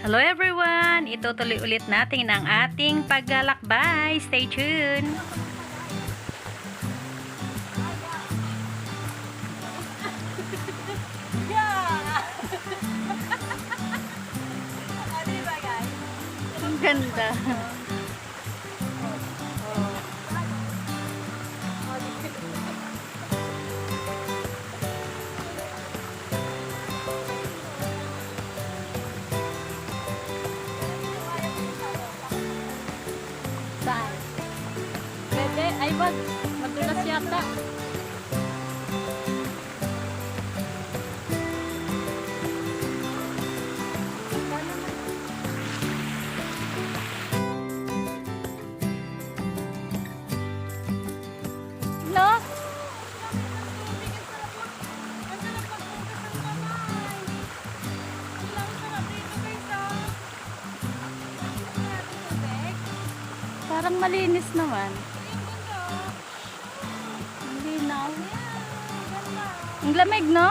Hello everyone! Itutuloy ulit natin ang ating paglalakbay. Stay tuned! Ang ganda! Saan? Pwede? Ay wag! Madulas yata. No? Parang malinis naman. Hindi na. Ang lamig, no?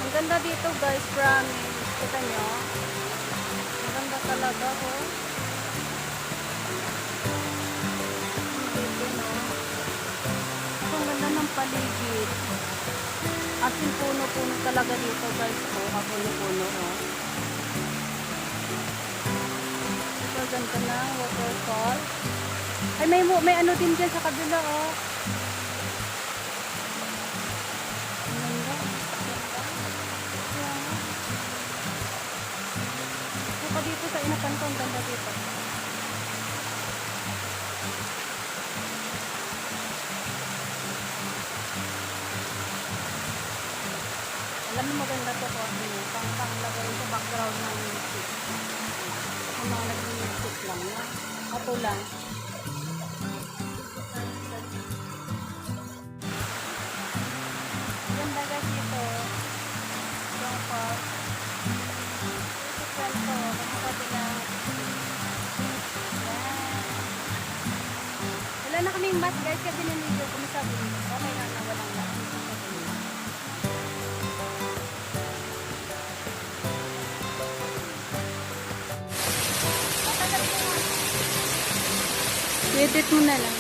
Ang ganda dito guys, promise. Kita nyo? Ang ganda talaga oh. Dito no. Ang ganda ng paligid. As in puno-puno talaga dito guys oh. Puno-puno oh. Ito ganda ng waterfall. Ay may ano din dyan sa kabila oh. Dito sa inapan ko, ang ganda dito. Alam mo maganda to po, pang-lagay sa background ng music. Yung mga nag-music lang na. Ako lang. Ganda guys dito. Yung park. Wala na kaming mask guys kasi naniliyo kami sa bulo. Okay lang na walang mask. Edit mo na lang.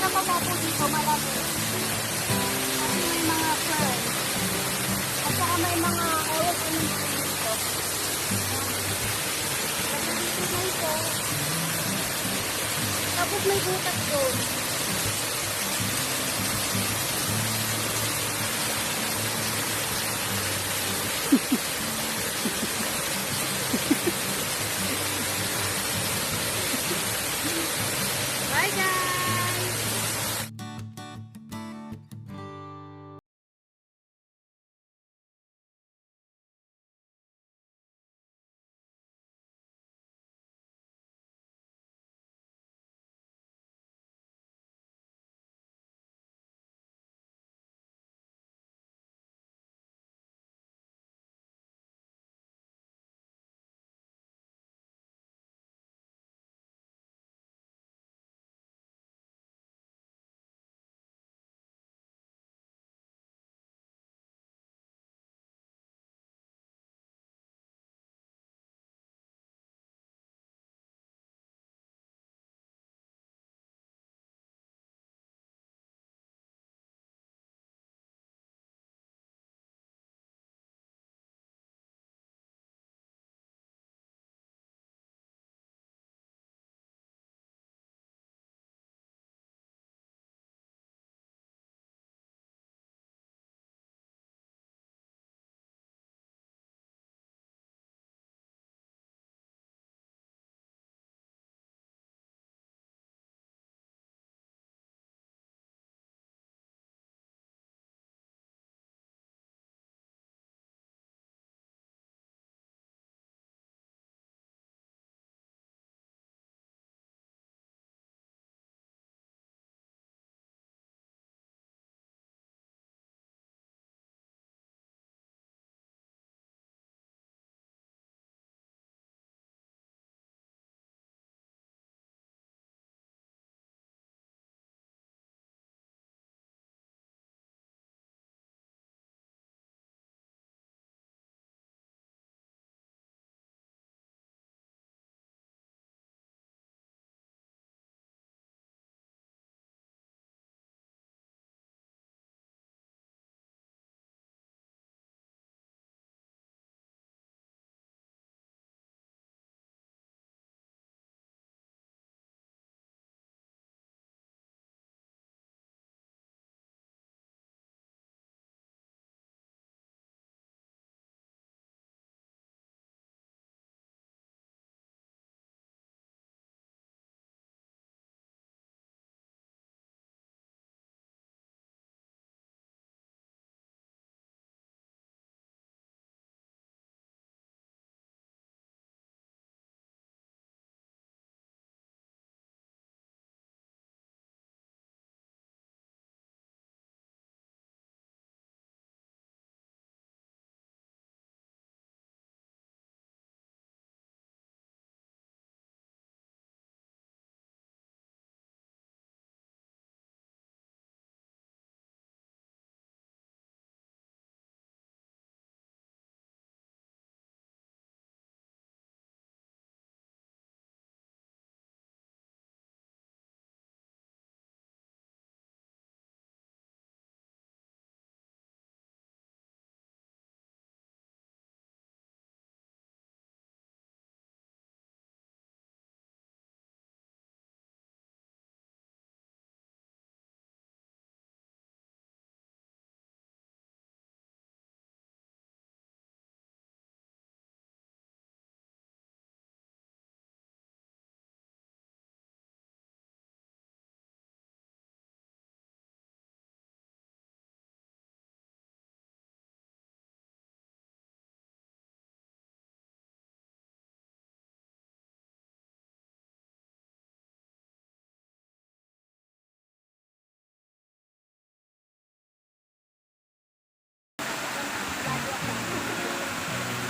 Pamapo dito malaki. Kasi may mga friends. At saka may mga ewan ko yung dito. Kasi dito na ito. Tapos may butas doon.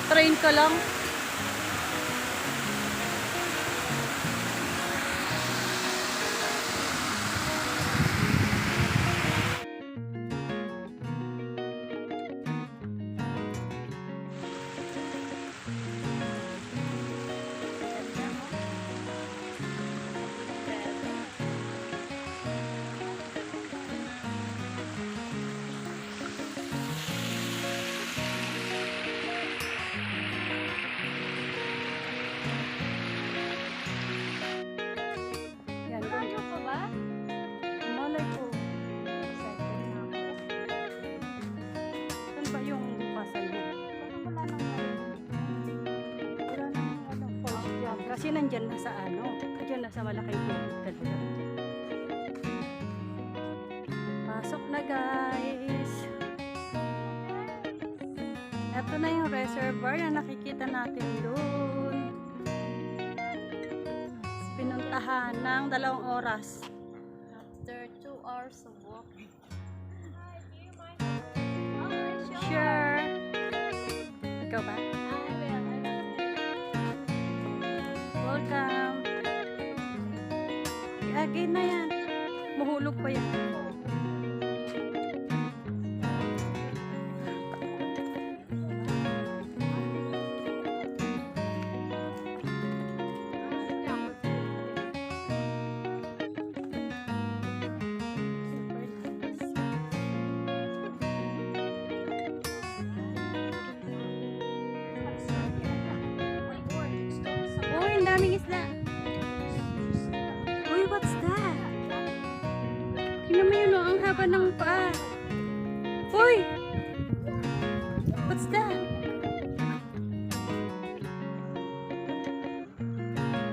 Train ka lang. Yan, Ano pa ba? malay ko. Excited na ako. Saan ba yung bukasan mo? Parang wala nang narinig. Wala nang ano, falls dyan. Kasi nandyan na sa ano. Nandyan na sa malaking tubig talaga. Pasok na guys. Ito na yung reservoir na nakikita natin doon. Pinuntahan ng 2 oras. After 2 hours of walking. Sure. Ikaw ba? Welcome. Again na yan. Mahulog pa yan. Uy, ang daming isda. Uy, what's that? Tingnan mo yun, oh, ang haba ng paa. Uy! What's that?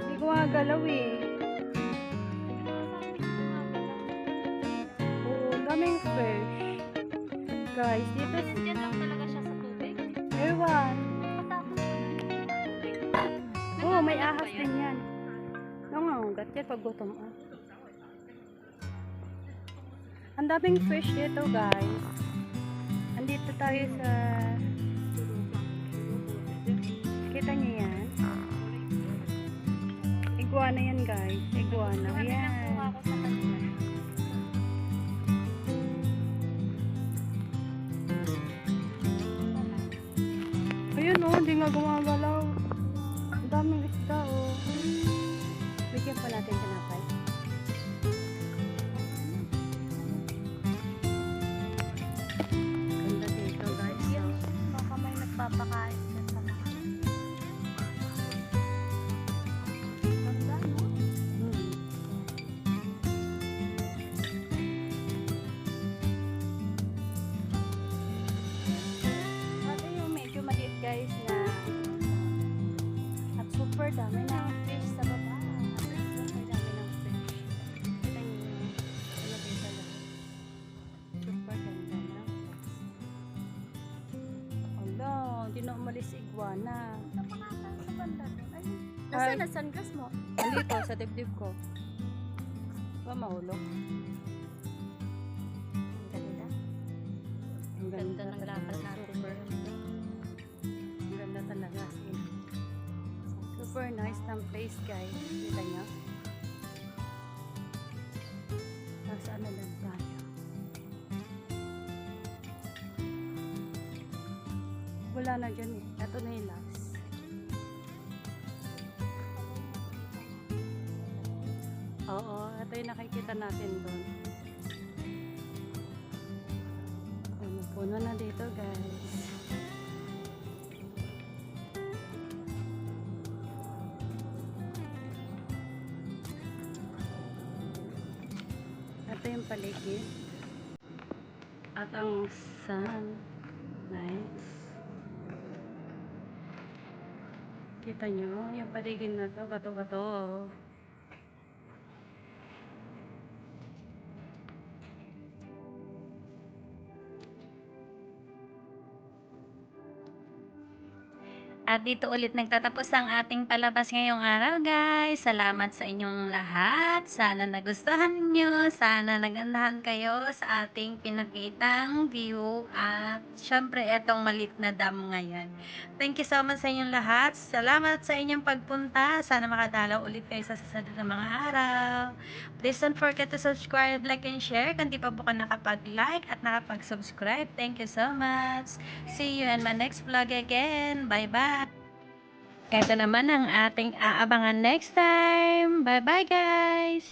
Hindi ko gagalaw eh. Oo, ang daming fish. Guys, dito Nandiyan lang talaga siya sa tubig. ewan. Matakot ko Oo, may ahas din yan. Nangangagat yan pag gutom. Ah. Ang daming fish dito, guys. Andito tayo sa... Kita niyo yan? Iguana yan, guys. Iguana. Ayan. ako sa kanila. Ayun, oh. Hindi nga gumagalaw. Ang daming isda, oh. Bigyan pa natin tinapay. Ganda dito, guys. Yan, baka may nagpapakain siya sa mga. Ganda, no? Hmm. Ito yung medyo maliit, guys, na at super dami na fish sa baba. Super dami ng fish. Kita niyo yung ano dito lang. Super ganda na. Ala, hindi na umalis si iguana. Napakataas sa banda doon. Ay, Ay. nasaan na sunglass mo? Andito, sa dibdib ko. Ba mahulog? Ang ganda. Ang Ganda ng talaga, lakad natin. super. Ang ganda talaga. as in. Super nice ng place, guys. Kita niyo? Nasa ano lang tayo. Wala na dyan eh. Ito na yung last. Oo, ito yung nakikita natin doon. Puno na dito, guys. Ito yung paligid. At ang sun. Nice. Kita nyo, yung paligid na to, bato-bato. At dito ulit nagtatapos ang ating palabas ngayong araw, guys. Salamat sa inyong lahat. Sana nagustuhan niyo, sana nagandahan kayo sa ating pinakitang view at syempre etong maliit na dam ngayon. Thank you so much sa inyong lahat. Salamat sa inyong pagpunta. Sana makadalaw ulit kayo sa susunod na mga araw. Please don't forget to subscribe, like, and share kung di pa po ka nakapag-like at nakapag-subscribe. Thank you so much. See you in my next vlog again. Bye-bye! Eto naman ang ating aabangan next time. Bye-bye, guys!